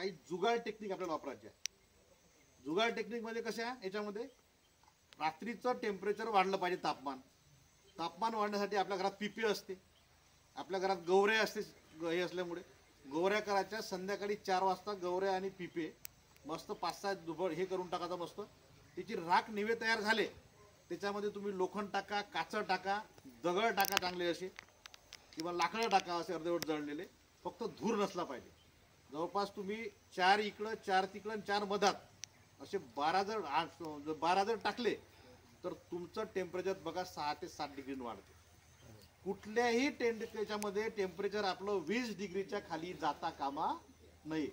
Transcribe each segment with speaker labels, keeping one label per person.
Speaker 1: काही जुगाड टेक्निक आपल्याला वापरायची आहे. जुगाड टेक्निकमध्ये कशा याच्यामध्ये रात्रीचं टेम्परेचर वाढलं पाहिजे. तापमान वाढण्यासाठी आपल्या घरात पिपी असते, आपल्या घरात गवऱ्या असते. हे असल्यामुळे गवऱ्या करायच्या. संध्याकाळी 4 वाजता गवऱ्या आणि पिपे मस्त 5-6 दुबळ हे करून टाकायचं मस्त. त्याची राख निवे तयार झाले, त्याच्यामध्ये तुम्ही लोखंड टाका, काचं टाका, दगड टाका चांगले असे, किंवा लाकडं टाका असे अर्धवट जळलेले. फक्त धूर नसला पाहिजे. जवळपास तुम्ही 4 इकडं 4 तिकडं आणि 4 मधात असे 12 जर टाकले तर तुमचं टेम्परेचर बघा 6 ते 7 डिग्री वाढते. कुठल्याही त्याच्यामध्ये टेम्परेचर आपलं 20 डिग्रीच्या खाली जाता कामा नये.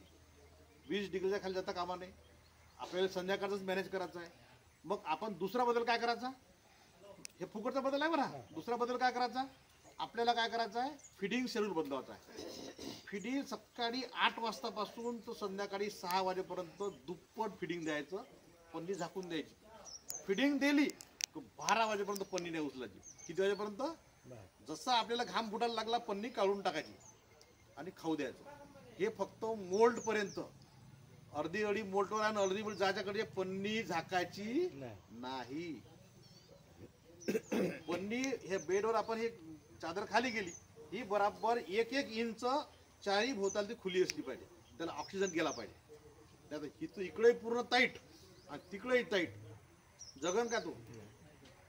Speaker 1: 20 डिग्रीच्या खाली जाता कामा नये. आपल्याला संध्याकाळच मॅनेज करायचं आहे. मग आपण दुसरा बदल काय करायचा, हे फुकटचा बदल आहे बरं. दुसरा बदल काय करायचा, आपल्याला काय करायचं आहे, फिडिंग शेड्यूल बदलवायचा आहे. फिडिंग सकाळी 8 वाजतापासून तर संध्याकाळी 6 वाजेपर्यंत दुप्पट फिडिंग द्यायचं. पन्नी झाकून द्यायची. फिडिंग दिली तर 12 वाजेपर्यंत पन्नी नाही उचलायची. किती वाजेपर्यंत, जसं आपल्याला घाम फुटायला लागला पन्नी काढून टाकायची आणि खाऊ द्यायचं. हे फक्त मोल्ड पर्यंत. अर्धी अडी मोल्डवर आणि अर्धी मोल्ड जायच्याकडे पन्नी झाकायची नाही. पन्नी हे बेडवर आपण हे चादर खाली गेली, ही बराबर 1-1 इंच चारी भोवताली खुली असली पाहिजे. त्याला ऑक्सिजन गेला पाहिजे. हिचं इकडे पूर्ण टाईट आणि तिकडेही टाईट. जगन का तू.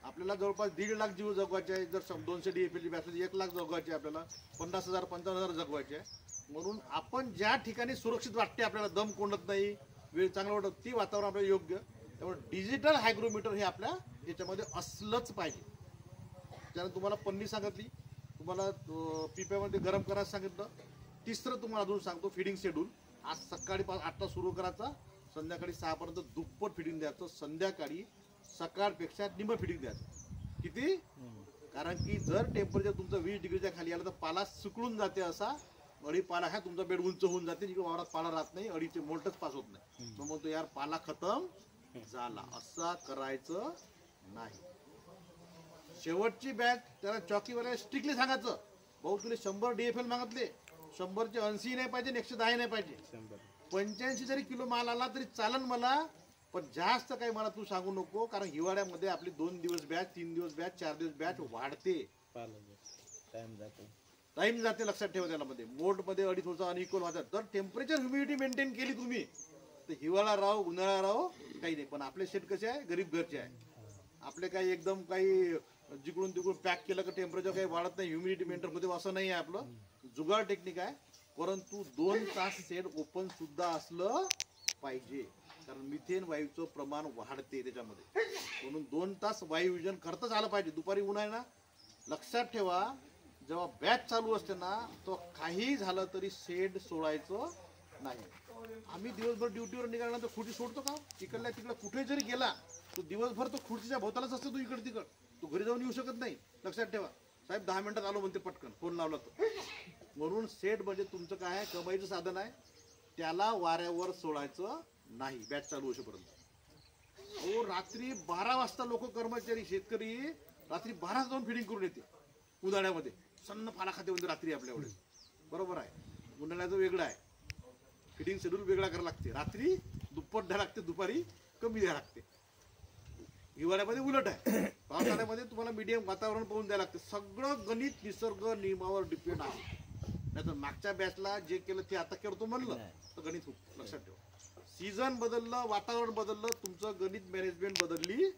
Speaker 1: आपल्याला जवळपास 1.5 लाख जीव जगवायचे आहे. जर 200 DAP बॅच 1 लाख जगवायचे, आपल्याला 50,000 55,000 जगवायचे आहे. म्हणून आपण ज्या ठिकाणी सुरक्षित वाटते, आपल्याला दम कोंडत नाही, वेळ चांगला वाटत, ती वातावरण आपल्याला योग्य. त्यामुळे डिजिटल हायग्रोमीटर हे आपल्या याच्यामध्ये असलंच पाहिजे. त्यानं तुम्हाला पन्नी सांगितली, तुम्हाला पिप्यामध्ये गरम करायला सांगितलं. तिसरं तुम्हाला अजून सांगतो, फिडिंग शेड्यूल. आज सकाळी 8ला सुरू करायचा, संध्याकाळी 6 पर्यंत दुप्पट फिडिंग द्यायचं. संध्याकाळी सकाळपेक्षा निम्म फिडिंग द्यायचं. किती, कारण की जर टेम्परेचर तुमचं 20 डिग्रीच्या खाली आलं तर पाला सुकळून जाते. असा अडी पाला ह्या तुमचा बेड उंच होऊन जाते. जिकडे वावरात पाला राहत नाही, अडीचे मोल्टच पास होत नाही. मग म्हणतो यार पाला खतम झाला. असा करायचं नाही. शेवटची बॅच त्याला चॉकीवाल्याला स्ट्रिक्टली सांगायचं, भाऊ तुला 100 DFL मागितले, 100चे 80 नाही पाहिजे, 110 नाही पाहिजे. 85 जरी किलो माल आला तरी चालन मला, पण जास्त काही मला तू सांगू नको. कारण हिवाळ्यामध्ये आपली 2 दिवस बॅच, 3 दिवस बॅच, 4 दिवस बॅच वाढते. टाइम जाते. लक्षात ठेवा. त्यामध्ये मोल्डमध्ये अडी थोडंसं अनइक्वल व्हायचं. जर टेम्परेचर ह्युमिडिटी मेंटेन केली तुम्ही तर हिवाळा राहो उन्हाळा राहो काही नाही. पण आपले शेत कसे आहे, गरीब घरचे आहे. आपले काही एकदम काही जिकडून तिकडून पॅक केलं का टेम्परेचर काही वाढत नाही. ह्युमिडिटी मेंटेन मध्ये असं नाही आहे. आपलं जुगाड टेक्निक आहे. परंतु 2 तास शेड ओपन सुद्धा असलं पाहिजे. कारण मिथेन वायूचं प्रमाण वाढते त्याच्यामध्ये. म्हणून 2 तास वायू विजन करताच आलं पाहिजे. दुपारी ऊन आहे ना, लक्षात ठेवा. जेव्हा बॅच चालू असते ना, तो काही झालं तरी शेड सोडायचं नाही. आम्ही दिवसभर ड्युटीवर निघाल्यानंतर खुर्ची सोडतो का, तिकडल्या तिकडे कुठे जरी गेला तो दिवसभर तो खुर्चीच्या भोवतालाच असतो. तू इकडे तिकड तू घरी जाऊन येऊ शकत नाही. लक्षात ठेवा. साहेब 10 मिनिटात आलो म्हणते पटकन, फोन लावला तर. म्हणून शेड म्हणजे तुमचं काय आहे, कमाईचं साधन आहे. त्याला वाऱ्यावर सोडायचं नाही बॅच चालू होईपर्यंत. हो, रात्री 12 वाजता लोक कर्मचारी शेतकरी रात्री 12 जाऊन फिडिंग करून येते. उन्हाळ्यामध्ये सन्न पाला खाते म्हणजे रात्री आपल्याकडे. बरोबर आहे. उन्हाळ्याचं वेगळं आहे. फिडिंग शेड्यूल वेगळा करायला लागते. रात्री दुप्पट द्यायला लागते, दुपारी कमी द्यायला लागते. हिवाळ्यामध्ये उलट आहे. पावसाळ्यामध्ये तुम्हाला मीडियम वातावरण पाहून द्यायला लागते. सगळं गणित निसर्ग नियमावर डिपेंड आहे. नाही तर मागच्या बॅचला जे केलं ते आता करतो म्हणलं तर गणित खूप. लक्षात ठेवा. सीझन बदललं, वातावरण बदललं, तुमचं गणित मॅनेजमेंट बदलली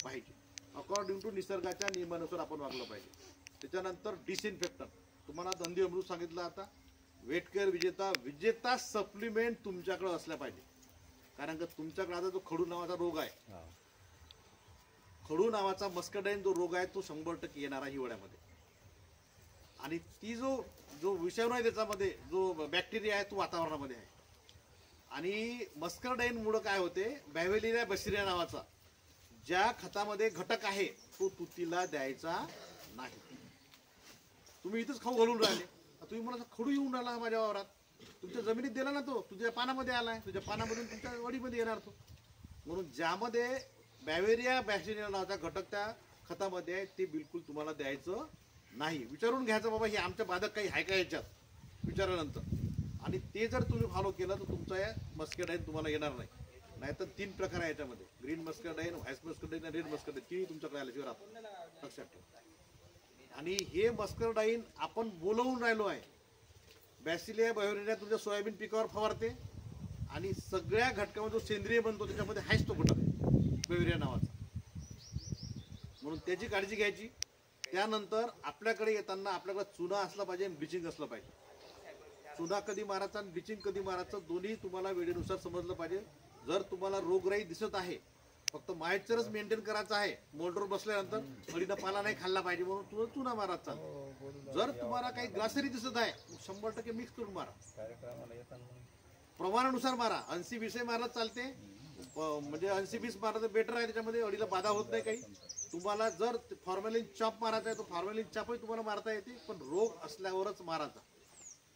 Speaker 1: पाहिजे. अकॉर्डिंग टू निसर्गाच्या नियमानुसार आपण वागलं पाहिजे. त्याच्यानंतर डिसइन्फेक्टंट तुम्हाला धंदे अमृत सांगितलं. आता वेटकेअर विजेता सप्लिमेंट तुमच्याकडे असल्या पाहिजे. कारण का तुमच्याकडे आता जो खडू नावाचा रोग आहे, खडू नावाचा मस्कडाईन जो रोग आहे तो 100% येणारा हिवाळ्यामध्ये. आणि ती जो विषाणू आहे त्याच्यामध्ये जो बॅक्टेरिया आहे तो वातावरणामध्ये आहे. आणि मस्कडाईन मुळे काय होते, बॅव्हेलिया बसिरिया नावाचा ज्या खतामध्ये घटक आहे तो तुतीला द्यायचा नाही. तुम्ही इथंच खाऊ घालून राहिले. तुम्ही मला खडू येऊन राहिला माझ्या वावरात, तुमच्या जमिनीत दिला ना, तो तुझ्या पानामध्ये आलाय, तुझ्या पानामधून तुमच्या वडीमध्ये येणार तो. म्हणून ज्यामध्ये बॅव्हेरिया बॅक्टेरिया नावाचा घटक त्या खतामध्ये आहे ते बिलकुल तुम्हाला द्यायचं नाही. विचारून घ्यायचं, बाबा हे आमच्या बाधक काही आहे का याच्यात, विचारानंतर. आणि ते जर तुम्ही फॉलो केलं तर तुमचा या मस्कडाईन तुम्हाला येणार नाही. नाहीतर 3 प्रकार आहे याच्यामध्ये, ग्रीन मस्कडाईन, व्हाईट मस्कडाईन आणि रेड मस्कडाईन, ती तुमच्याकडे आल्याशिवाय राहत, लक्षात ठेवा. आणि हे मस्कडाईन आपण बोलवून राहिलो आहे. बॅसिलिया बायोरेनिया तुमच्या सोयाबीन पिकावर फवारते आणि सगळ्या घटकामध्ये जो सेंद्रिय बनतो त्याच्यामध्ये हायच तो घटक बायोरेनिया नावाचा, म्हणून त्याची काळजी घ्यायची. त्यानंतर आपल्याकडे येताना आपल्याकडे चुना असला पाहिजे आणि ब्लिचिंग असलं पाहिजे. चुना कधी मारायचा आणि ब्लिचिंग कधी मारायचं दोन्ही तुम्हाला वेळेनुसार समजलं पाहिजे. जर तुम्हाला रोगराई दिसत आहे, फक्त मॉइश्चरच मेंटेन करायचं आहे, मोल्डवर बसल्यानंतर अडीनं पाला नाही खाल्ला पाहिजे म्हणून तुला चुना मारायचा. जर तुम्हाला काही ग्लासरी दिसत आहे 100% मिक्स करून मारा, प्रमाणानुसार मारा. 80-20 मारलं चालते, म्हणजे 80-20 मारलं तर बेटर आहे, त्याच्यामध्ये अडीला बाधा होत नाही काही. तुम्हाला जर फॉर्मॅलिन चॉप मारायचा आहे तर फॉर्मॅलिन चॉपही तुम्हाला मारता येते, पण रोग असल्यावरच मारायचा,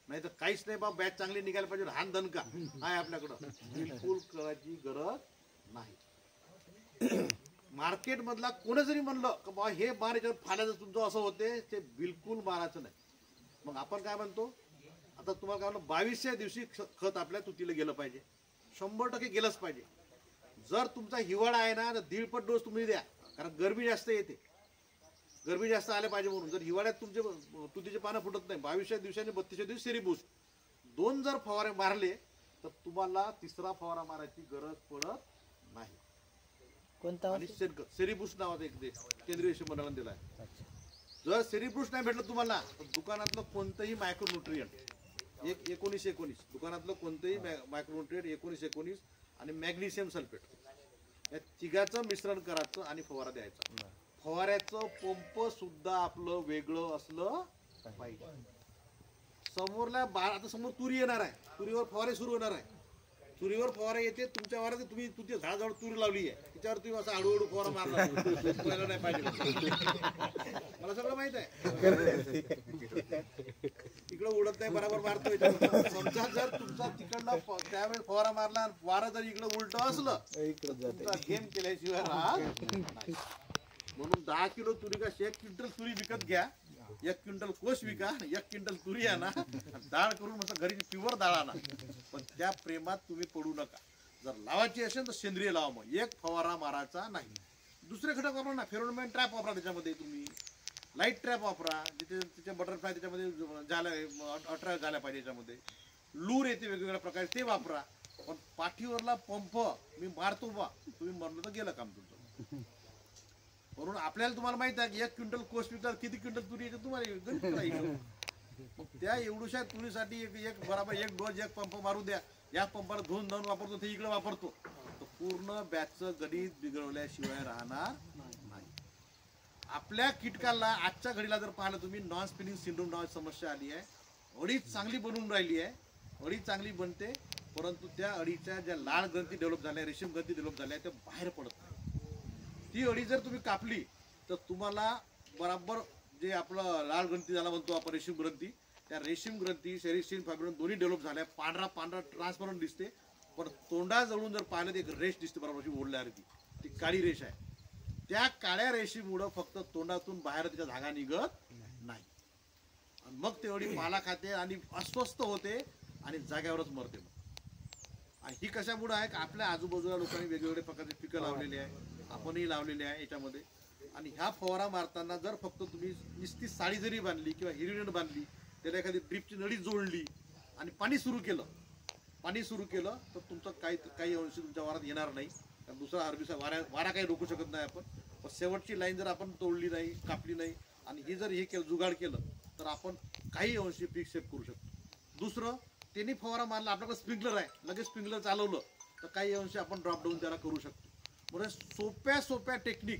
Speaker 1: नाही तर काहीच नाही बा बॅच चांगली निघायला पाहिजे हान दणका आहे आपल्याकडं, बिलकुल करायची गरज नाही. मार्केट मधला कोणी जरी म्हणलं की बा हे मार याच्यावर फाल्याचं तुमचं असं होते, ते बिलकुल मारायचं नाही. मग आपण काय म्हणतो, आता तुम्हाला काय म्हणलं 22व्या दिवशी खत आपल्या तुतीला गेलं पाहिजे, 100% गेलंच पाहिजे. जर तुमचा हिवाळा आहे ना तर 1.5 डोस तुम्ही द्या, कारण गरमी जास्त येते, गरमी जास्त आले पाहिजे म्हणून. जर हिवाळ्यात तुमचे तुतीचे पानं फुटत नाही, 22व्या दिवसाने 32व्या दिवशी सेरीबूस 2 जर फवारे मारले तर तुम्हाला 3रा फवारा मारायची गरज पडत नाही.
Speaker 2: कोणता?
Speaker 1: आणि सेरीबूस नावाचा एक केंद्रीय कृषी मंडळाने दिला आहे. जर सेरीबूस नाही भेटलं तुम्हाला तर दुकानातलं कोणतंही मायक्रोन्यूट्रियंट 19-19 दुकानातलं कोणतंही मायक्रोन्यूट्रियंट 19-19 आणि मॅग्नेशियम सल्फेट या तिघाचं मिश्रण करायचं आणि फवारा द्यायचा. फवाऱ्याचं पंप सुद्धा आपलं वेगळं असलं पाहिजे. समोरला आता समोर तुरी येणार आहे, तुरीवर फवारे सुरू होणार आहे, तुरीवर फवारा येते, तुमच्या वारात तुम्ही तुझ्या झाडाजवळ तुरी लावली आहे, त्याच्यावर तुम्ही असं हळूहळू फवारा मारला नाही पाहिजे, मला सगळं माहित आहे. इकडं उडत नाही बरोबर मारतोय. समजा जर तुमचा तिकडला त्यावेळेस फवारा मारला आणि वारा जर इकडं उलट असलं तुमचा गेम केल्याशिवाय राहत नाही. म्हणून 10 किलो तुरी का 1 क्विंटल तुरी विकत घ्या, 1 क्विंटल कोश विका, 1 क्विंटल तुरी आणा, डाळ करून मस्त घरी प्युअर डाळ आणा. पण त्या प्रेमात तुम्ही पडू नका. जर लावायची असेल तर सेंद्रिय लावा, मग एक फवारा मारायचा नाही. दुसरे घटक वापरा ना, फेरोमोन ट्रॅप वापरा, त्याच्यामध्ये तुम्ही लाईट ट्रॅप वापरा, जिथे तिथे बटरफ्लाय त्याच्यामध्ये झाल्या अट्रॅक्ट झाल्या पाहिजे, त्याच्यामध्ये लूर येते वेगवेगळ्या प्रकारे ते वापरा. पण पाठीवरला पंप मी मारतो बा, तुम्ही मरलं तर गेलं काम तुमचं. म्हणून आपल्याला तुम्हाला माहित आहे की 1 क्विंटल कोश विकतात, किती क्विंटल तुरी येते तुम्हाला. मग त्या एवढ्याशा तुरीसाठी एक बराबर 1 डोस 1 पंप मारू द्या. या पंपाला धुवून जाऊन वापरतो ते इकडे वापरतो तर पूर्ण बॅचचं गणित बिघडवल्याशिवाय राहणार नाही. आपल्या कीटकाला आजच्या घडीला जर पाहिलं तुम्ही, नॉन स्पिनिंग सिंड्रोम नावाची समस्या आली आहे. अळीच चांगली बनून राहिली आहे, अळी चांगली बनते, परंतु त्या अळीच्या ज्या लाल ग्रंथी डेव्हलप झाल्या, रेशीम ग्रंथी डेव्हलप झाल्या, त्या बाहेर पडत नाही. ती अळी जर तुम्ही कापली तर तुम्हाला बराबर जे आपलं लाल ग्रंथी झाला म्हणतो आपण रेशीम ग्रंथी, त्या रेशीम ग्रंथी सेरिस्टिन फायब्रोन दोन्ही डेव्हलप झाल्या, पांढरा पांढरा ट्रान्सपरंट दिसते. पण तोंडाजवळून जर पाहिलं तर एक रेष दिसते बरोबर ओढल्यासारखी, ती काळी रेष आहे. त्या काळ्या रेषेमुळं फक्त तोंडातून बाहेर तिचा धागा निघत नाही, मग ते अळी पाला खाते आणि अस्वस्थ होते आणि जाग्यावरच मरते. आणि ही कशामुळे आहे की आपल्या आजूबाजूला लोकांनी वेगवेगळ्या प्रकारचे पिकं लावलेली आहे, आपणही लावलेले आहे याच्यामध्ये. आणि ह्या फवारा मारताना जर फक्त तुम्ही नुसती साडी जरी बांधली किंवा हिरवी बांधली, त्याला एखादी ड्रिपची नळी जोडली आणि पाणी सुरू केलं तर तुमचं काही अंश तुमच्या वारात येणार नाही. कारण दुसरा हार्बिसा वारा काही रोखू शकत नाही आपण. पण शेवटची लाईन जर आपण तोडली नाही, कापली नाही आणि ही जर हे केलं जुगाड केलं तर आपण काही अंशी पीक सेव्ह करू शकतो. दुसरं, त्यांनी फवारा मारला, आपल्याकडे स्प्रिंकलर आहे, लगेच स्प्रिंकलर चालवलं तर काही अंश आपण ड्रॉप डाऊन त्याला करू शकतो. म्हणजे सोप्या टेक्निक